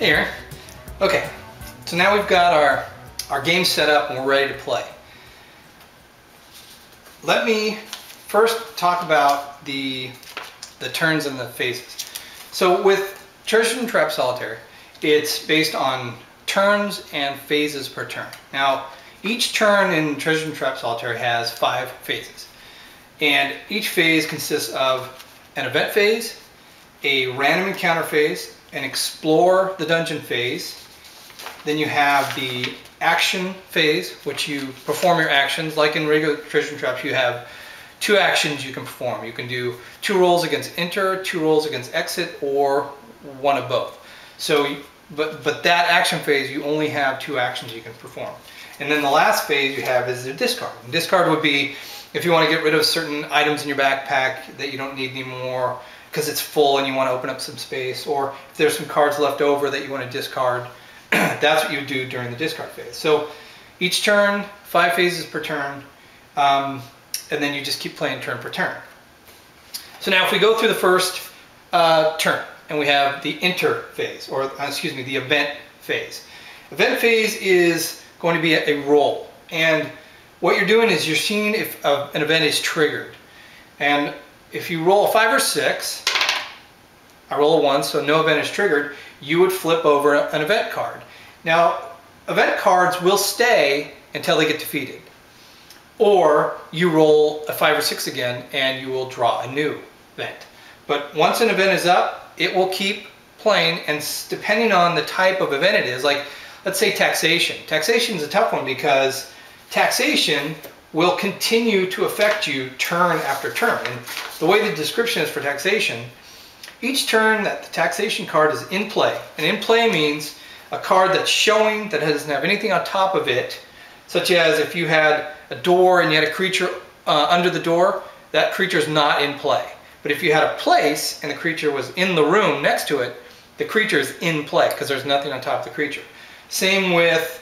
Hey Aaron. Okay, so now we've got our game set up and we're ready to play. Let me first talk about the turns and the phases. So with Treasure and Trap Solitaire, it's based on turns and phases per turn. Now, each turn in Treasure and Trap Solitaire has 5 phases. And each phase consists of an event phase, a random encounter phase, an explore the dungeon phase. Then you have the action phase, which you perform your actions. Like in regular Treasure and Traps, you have 2 actions you can perform. You can do 2 rolls against enter, 2 rolls against exit, or 1 of both. So, but that action phase, you only have 2 actions you can perform. And then the last phase you have is the discard. And discard would be if you want to get rid of certain items in your backpack that you don't need anymore because it's full and you want to open up some space, or if there's some cards left over that you want to discard. That's what you do during the discard phase. So each turn, 5 phases per turn, and then you just keep playing turn per turn. So now if we go through the first turn, and we have the enter phase, or excuse me, the event phase. Event phase is going to be a roll, and what you're doing is you're seeing if an event is triggered. And if you roll a 5 or 6, I roll a 1, so no event is triggered, you would flip over an event card. Now, event cards will stay until they get defeated. Or you roll a 5 or 6 again and you will draw a new event. But once an event is up, it will keep playing, and depending on the type of event it is, like let's say taxation. Taxation is a tough one because taxation will continue to affect you turn after turn. And the way the description is for taxation, each turn that the taxation card is in play, and in play means a card that's showing that doesn't have anything on top of it, such as if you had a door and you had a creature under the door, that creature is not in play. But if you had a place and the creature was in the room next to it, the creature is in play because there's nothing on top of the creature. Same with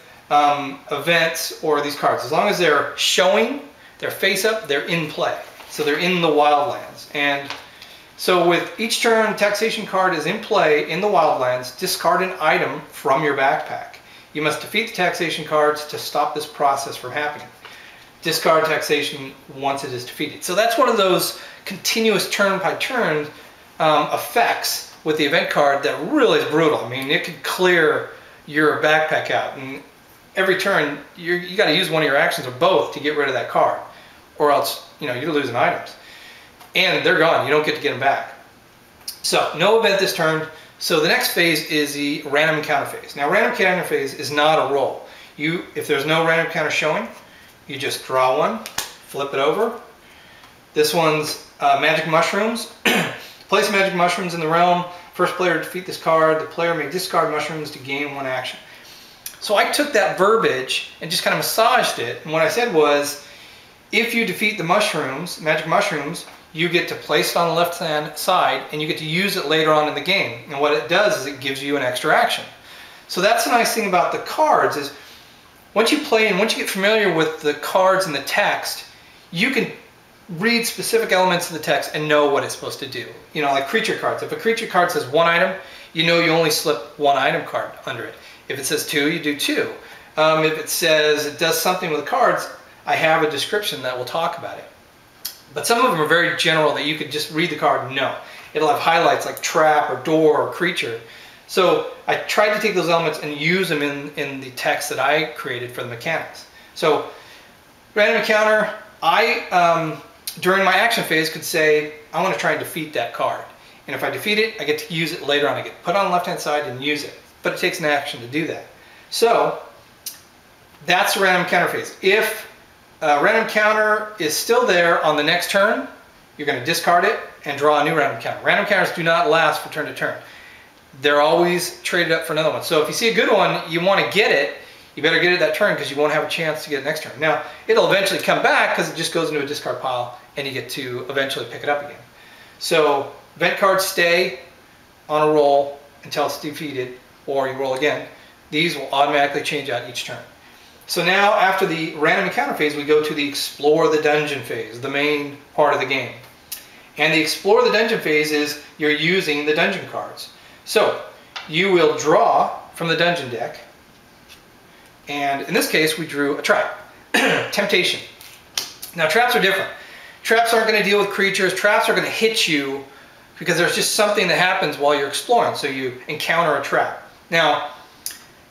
events or these cards. As long as they're showing, they're face up, they're in play. So they're in the wildlands. And so with each turn, taxation card is in play in the wildlands, discard an item from your backpack. You must defeat the taxation cards to stop this process from happening. Discard taxation once it is defeated. So that's one of those continuous turn by turn effects with the event card that really is brutal. I mean, it could clear your backpack out, and every turn you got to use one of your actions or both to get rid of that card, or else you're losing items and they're gone. You don't get to get them back. So no event this turn. So the next phase is the random encounter phase. Now random encounter phase is not a roll. If there's no random encounter showing, you just draw one, flip it over. This one's magic mushrooms. Place magic mushrooms in the realm. First player to defeat this card, the player may discard mushrooms to gain 1 action. So I took that verbiage and just kind of massaged it, and what I said was, if you defeat the mushrooms, magic mushrooms, you get to place it on the left-hand side and you get to use it later on in the game. And what it does is it gives you an extra action. So that's the nice thing about the cards is once you play and once you get familiar with the cards and the text, you can read specific elements of the text and know what it's supposed to do. Like creature cards. If a creature card says 1 item, you only slip 1 item card under it. If it says 2, you do 2. If it says it does something with the cards, I have a description that will talk about it. But some of them are very general that you could just read the card and know. It'll have highlights like trap or door or creature. So I tried to take those elements and use them in the text that I created for the mechanics. So random encounter, during my action phase could say, I want to try and defeat that card. And if I defeat it, I get to use it later on. I get to put it on the left-hand side and use it. But it takes an action to do that. So that's the random encounter phase. If random encounter is still there on the next turn, you're going to discard it and draw a new random encounter. Random encounters do not last from turn to turn. They're always traded up for another one. So if you see a good one, you want to get it, you better get it that turn because you won't have a chance to get it next turn. Now, it'll eventually come back because it just goes into a discard pile and you get to eventually pick it up again. So event cards stay on a roll until it's defeated, or you roll again. These will automatically change out each turn. So now after the random encounter phase, we go to the explore the dungeon phase, the main part of the game. And the explore the dungeon phase is you're using the dungeon cards. So you will draw from the dungeon deck. And in this case, we drew a trap. Temptation. Now, traps are different. Traps aren't going to deal with creatures. Traps are going to hit you because there's just something that happens while you're exploring. So you encounter a trap. Now,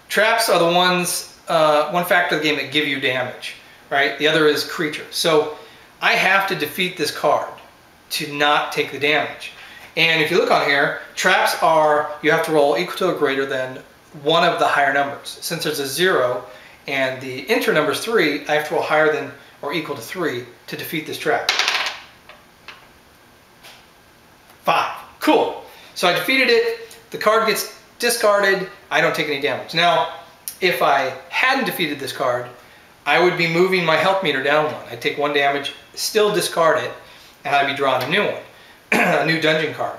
traps are the ones, one factor of the game that give you damage, right? The other is creatures. So I have to defeat this card to not take the damage. And if you look on here, traps are, you have to roll equal to or greater than one of the higher numbers. Since there's a 0 and the enter number is 3, I have to roll higher than or equal to 3 to defeat this trap. 5. Cool. So I defeated it. The card gets discarded. I don't take any damage. Now, if I hadn't defeated this card, I would be moving my health meter down 1. I'd take 1 damage, still discard it, and I'd be drawing a new one, a new dungeon card.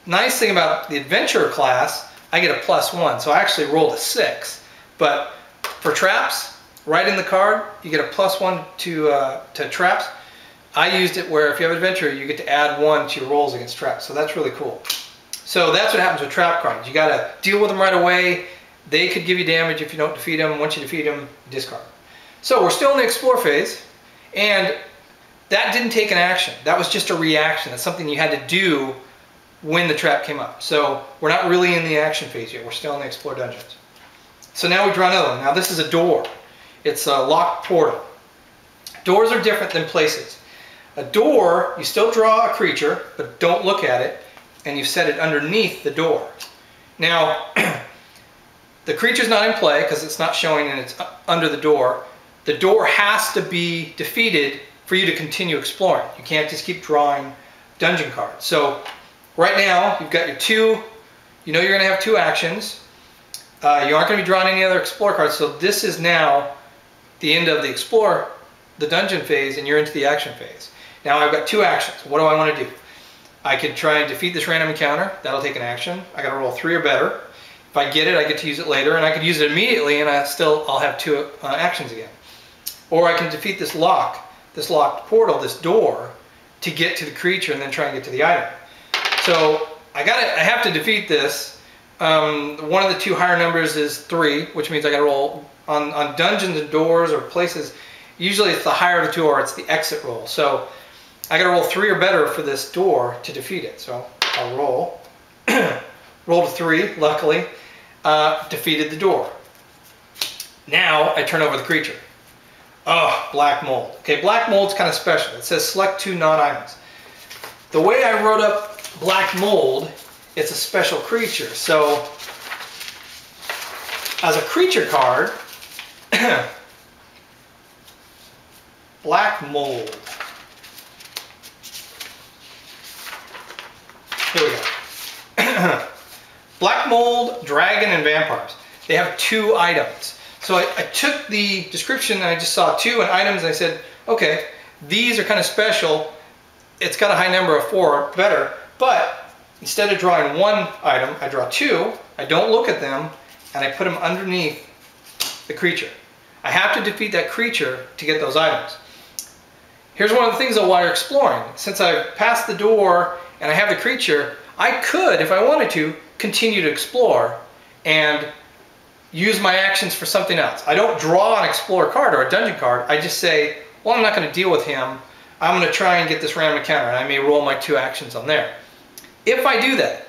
Nice thing about the adventurer class, I get a +1, so I actually rolled a 6. But for traps, right in the card, you get a +1 to traps. I used it where if you have adventure, you get to add 1 to your rolls against traps. So that's really cool. So that's what happens with trap cards. You got to deal with them right away. They could give you damage if you don't defeat them. Once you defeat them, you discard. So we're still in the explore phase, and that didn't take an action. That was just a reaction. That's something you had to do when the trap came up. So we're not really in the action phase yet. We're still in the explore dungeons. So now we draw another one. Now this is a door. It's a locked portal. Doors are different than places. A door, you still draw a creature, but don't look at it, and you set it underneath the door. Now, the creature's not in play because it's not showing and it's under the door. The door has to be defeated for you to continue exploring. You can't just keep drawing dungeon cards. So right now, you've got your 2, you know you're going to have 2 actions. You aren't going to be drawing any other explore cards, so this is now the end of the explore, the dungeon phase, and you're into the action phase. Now I've got 2 actions. What do I want to do? I could try and defeat this random encounter. That'll take an action. I got to roll 3 or better. If I get it, I get to use it later, and I could use it immediately, and I'll have 2 actions again. Or I can defeat this locked portal, this door, to get to the creature and then try and get to the item. So I have to defeat this. One of the 2 higher numbers is 3, which means I got to roll on dungeons and doors or places. Usually it's the higher of the 2 or it's the exit roll. So I got to roll 3 or better for this door to defeat it. So I'll roll. Rolled a 3, luckily. Defeated the door. Now I turn over the creature. Oh, black mold. Okay, black mold's kind of special. It says select 2 non-items. The way I wrote up black mold, it's a special creature. So as a creature card, black mold. Here we go. Black mold, dragon, and vampires. They have 2 items. So I took the description and I just saw 2 and items and I said, okay, these are kind of special. It's got a high number of 4 or better, but instead of drawing 1 item, I draw 2. I don't look at them and I put them underneath the creature. I have to defeat that creature to get those items. Here's one of the things though while you're exploring. Since I've passed the door and I have the creature, I could, if I wanted to, continue to explore and use my actions for something else. I don't draw an explorer card or a dungeon card. I just say, well, I'm not going to deal with him. I'm going to try and get this random encounter, and I may roll my 2 actions on there. If I do that,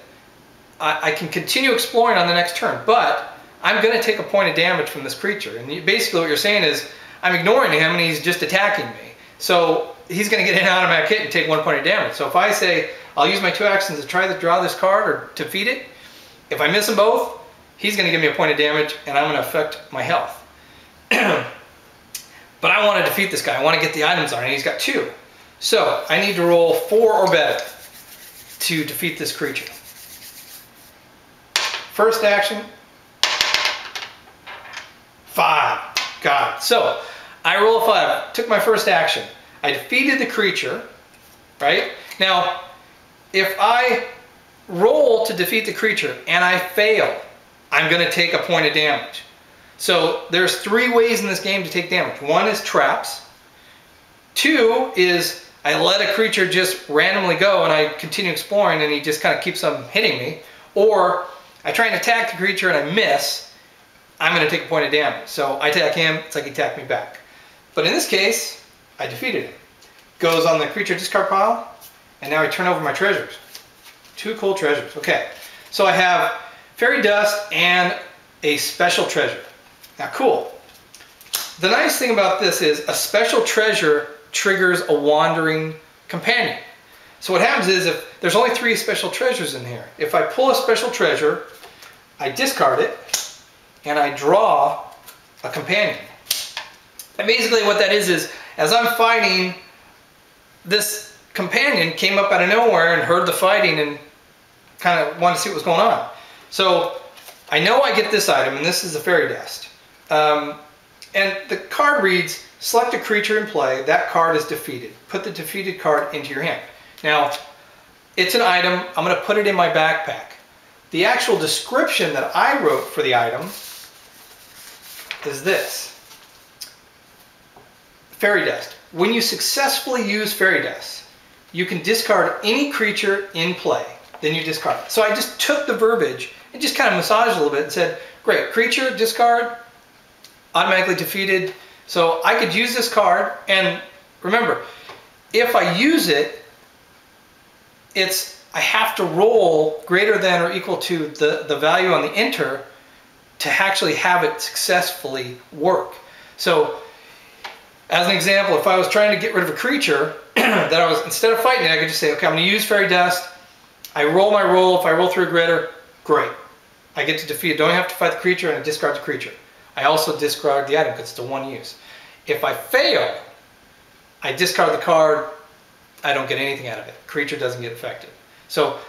I can continue exploring on the next turn, but I'm going to take a point of damage from this creature. And basically what you're saying is, I'm ignoring him and he's just attacking me. So he's going to get an automatic hit and take 1 point of damage. So if I say, I'll use my 2 actions to try to draw this card or to defeat it, if I miss them both, he's going to give me a point of damage and I'm going to affect my health. But I want to defeat this guy. I want to get the items on, and he's got 2. So I need to roll 4 or better to defeat this creature. First action, 5. Got it. So I roll a 5. Took my first action. I defeated the creature, right? Now, if I roll to defeat the creature and I fail, I'm going to take a point of damage. So there's 3 ways in this game to take damage. 1 is traps. 2 is I let a creature just randomly go and I continue exploring and he just kind of keeps on hitting me. Or I try and attack the creature and I miss, I'm going to take a point of damage. So I attack him, it's like he attacked me back. But in this case, I defeated him. Goes on the creature discard pile, and now I turn over my treasures. 2 cool treasures. Okay, so I have fairy dust and a special treasure. Now cool. The nice thing about this is a special treasure triggers a wandering companion. So what happens is, if there's only 3 special treasures in here, if I pull a special treasure, I discard it, and I draw a companion. And basically what that is as I'm fighting, this companion came up out of nowhere and heard the fighting and kind of wanted to see what was going on. So I know I get this item, and this is the fairy dust. And the card reads, select a creature in play, that card is defeated. Put the defeated card into your hand. Now, it's an item, I'm going to put it in my backpack. The actual description that I wrote for the item is this. Fairy dust. When you successfully use fairy dust, you can discard any creature in play. Then you discard it. So I just took the verbiage and just kind of massaged a little bit and said, great, creature, discard, automatically defeated. So I could use this card, and remember, if I use it, I have to roll greater than or equal to the value on the enter to actually have it successfully work. So as an example, if I was trying to get rid of a creature that I was, instead of fighting it, I could just say, okay, I'm going to use fairy dust. I roll my roll. If I roll through a greater, great. I get to defeat it. Don't have to fight the creature, and I discard the creature. I also discard the item because it's a 1 use. If I fail, I discard the card. I don't get anything out of it. Creature doesn't get affected. So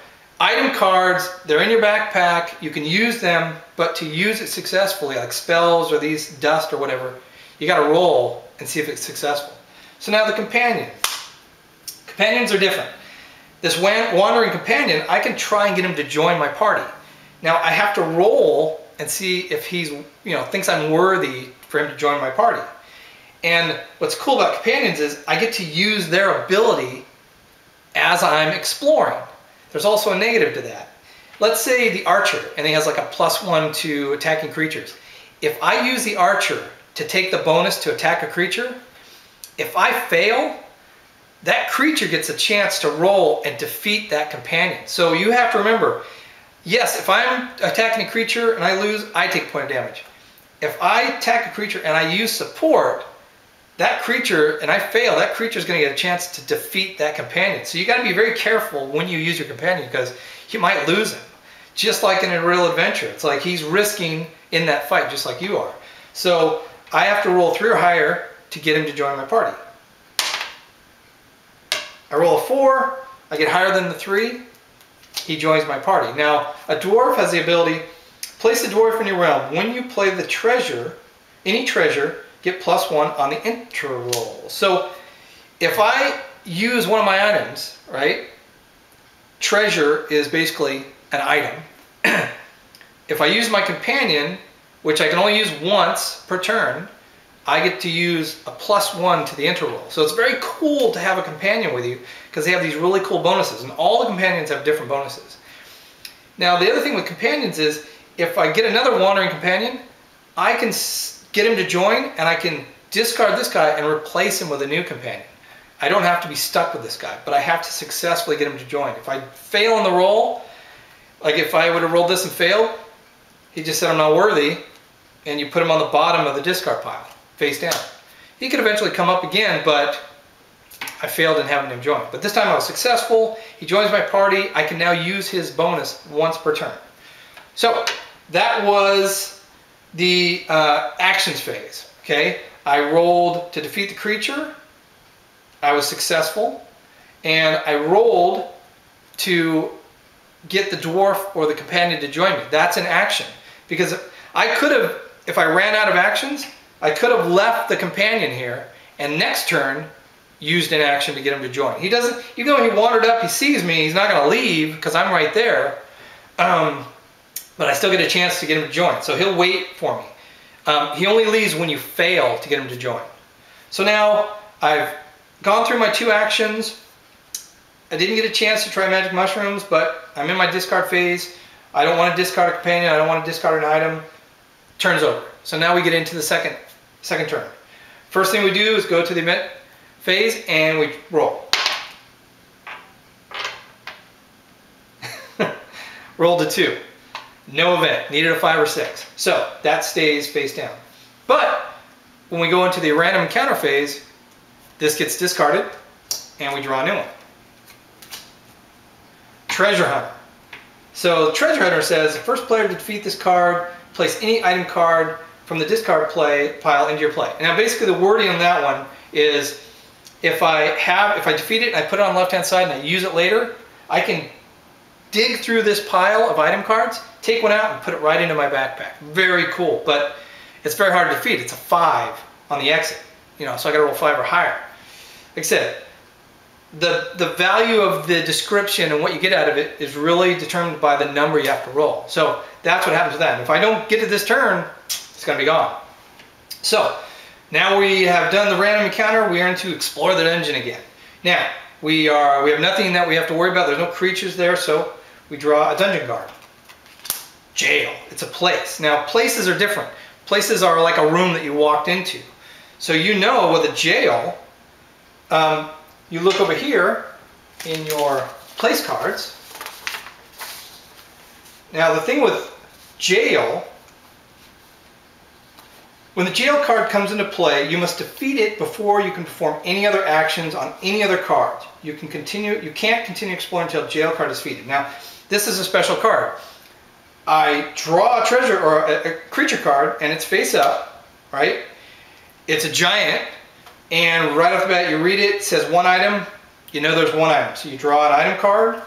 item cards, they're in your backpack. You can use them, but to use it successfully, like spells or these dust or whatever, you got to roll and see if it's successful. So now the companion. Companions are different. This wandering companion, I can try and get him to join my party. Now I have to roll and see if he's, thinks I'm worthy for him to join my party. And what's cool about companions is I get to use their ability as I'm exploring. There's also a negative to that. Let's say the archer, and he has like a +1 to attacking creatures. If I use the archer to take the bonus to attack a creature, if I fail, that creature gets a chance to roll and defeat that companion. So you have to remember, yes, if I'm attacking a creature and I lose, I take a point of damage. If I attack a creature and I use support, that creature, and I fail, that creature is going to get a chance to defeat that companion. So you got to be very careful when you use your companion, because you might lose him. Just like in a real adventure. It's like he's risking in that fight just like you are. So I have to roll 3 or higher to get him to join my party. I roll a 4, I get higher than the 3, he joins my party. Now, a dwarf has the ability, place the dwarf in your realm. When you play the treasure, any treasure, get +1 on the enter roll. So if I use one of my items, right, treasure is basically an item. If I use my companion, which I can only use once per turn, I get to use a +1 to the enter roll. So it's very cool to have a companion with you, because they have these really cool bonuses, and all the companions have different bonuses. Now the other thing with companions is, if I get another wandering companion, I can get him to join, and I can discard this guy and replace him with a new companion. I don't have to be stuck with this guy, but I have to successfully get him to join. If I fail in the roll, like if I would have rolled this and failed, he just said I'm not worthy, and you put him on the bottom of the discard pile, face down. He could eventually come up again, but I failed in having him join. But this time I was successful, he joins my party, I can now use his bonus once per turn. So that was the actions phase, okay? I rolled to defeat the creature, I was successful, and I rolled to get the dwarf or the companion to join me. That's an action, because I could have, if I ran out of actions, I could have left the companion here and next turn used an action to get him to join. He doesn't, even though he wandered up, he sees me, he's not going to leave because I'm right there. But I still get a chance to get him to join. So he'll wait for me. He only leaves when you fail to get him to join. So now I've gone through my 2 actions. I didn't get a chance to try magic mushrooms, but I'm in my discard phase. I don't want to discard a companion, I don't want to discard an item. Turn's over. So now we get into the second turn. First thing we do is go to the event phase and we roll. Rolled a 2. No event. Needed a 5 or 6. So that stays face down. But when we go into the random encounter phase, this gets discarded and we draw a new one. Treasure Hunter. So Treasure Hunter says, first player to defeat this card, place any item card from the discard pile into your play. Now basically the wording on that one is if I defeat it and I put it on the left hand side and I use it later, I can dig through this pile of item cards, take one out and put it right into my backpack. Very cool, but it's very hard to defeat. It's a 5 on the exit, so I gotta roll 5 or higher. Like I said, the value of the description and what you get out of it is really determined by the number you have to roll. So that's what happens with that. And if I don't get to this turn, it's gonna be gone. So now we have done the random encounter, we are into explore the dungeon again. Now, we have nothing that we have to worry about. There's no creatures there, so we draw a dungeon card. Jail. It's a place. Now, places are different. Places are like a room that you walked into. So with a jail, you look over here in your place cards. Now, the thing with jail, when the jail card comes into play, you must defeat it before you can perform any other actions on any other card. You can't continue exploring until jail card is defeated. Now, this is a special card. I draw a treasure or a creature card and it's face up, right? It's a giant, and right off the bat you read it, it says 1 item, there's 1 item. So you draw an item card